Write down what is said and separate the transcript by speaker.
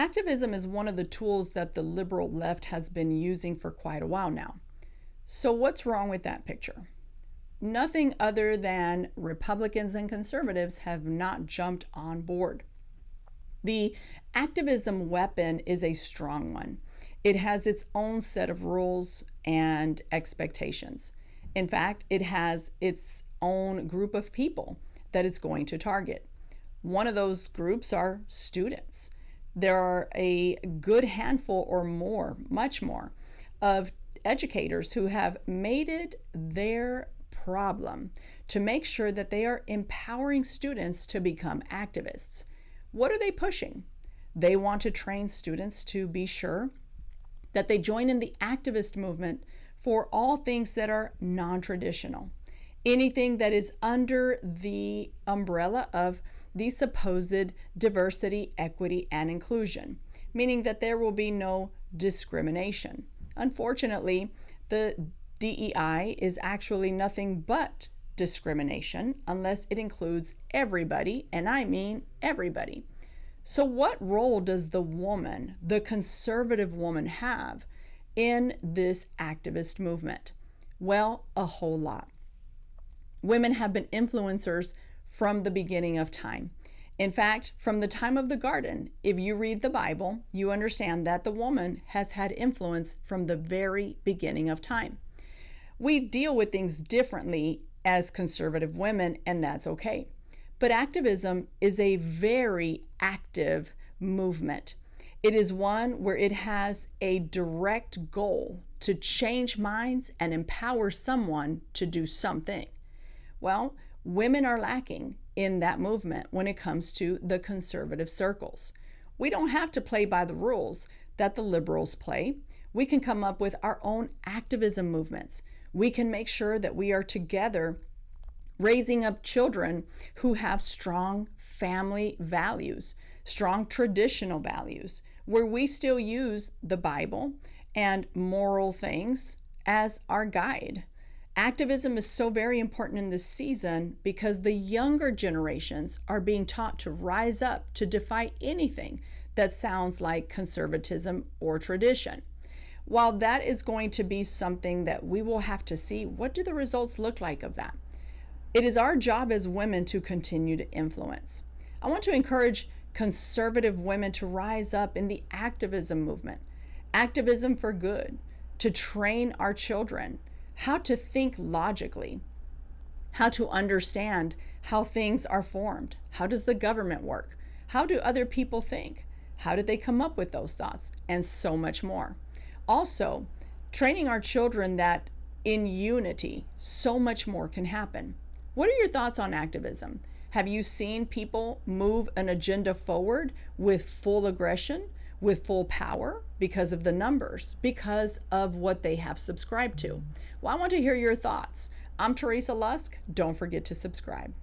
Speaker 1: Activism is one of the tools that the liberal left has been using for quite a while now. So what's wrong with that picture? Nothing other than Republicans and conservatives have not jumped on board. The activism weapon is a strong one. It has its own set of rules and expectations. In fact, it has its own group of people that it's going to target. One of those groups are students. There are a good handful or more, much more, of educators who have made it their problem to make sure that they are empowering students to become activists. What are they pushing? They want to train students to be sure that they join in the activist movement for all things that are non-traditional. Anything that is under the umbrella of the supposed diversity, equity, and inclusion, meaning that there will be no discrimination. Unfortunately, the DEI is actually nothing but discrimination unless it includes everybody, and I mean everybody. So what role does the woman, the conservative woman, have in this activist movement? Well, a whole lot. Women have been influencers from the beginning of time. In fact, from the time of the garden, if you read the Bible, you understand that the woman has had influence from the very beginning of time. We deal with things differently as conservative women, and that's okay. But activism is a very active movement. It is one where it has a direct goal to change minds and empower someone to do something. Well, women are lacking in that movement when it comes to the conservative circles. We don't have to play by the rules that the liberals play. We can come up with our own activism movements. We can make sure that we are together raising up children who have strong family values, strong traditional values, where we still use the Bible and moral things as our guide. Activism is so very important in this season because the younger generations are being taught to rise up to defy anything that sounds like conservatism or tradition. While that is going to be something that we will have to see, what do the results look like of that? It is our job as women to continue to influence. I want to encourage conservative women to rise up in the activism movement, activism for good, to train our children how to think logically, how to understand how things are formed. How does the government work? How do other people think? How did they come up with those thoughts? And so much more. Also, training our children that in unity, so much more can happen. What are your thoughts on activism? Have you seen people move an agenda forward with full aggression, with full power, because of the numbers, because of what they have subscribed to? Well, I want to hear your thoughts. I'm Teresa Lusk. Don't forget to subscribe.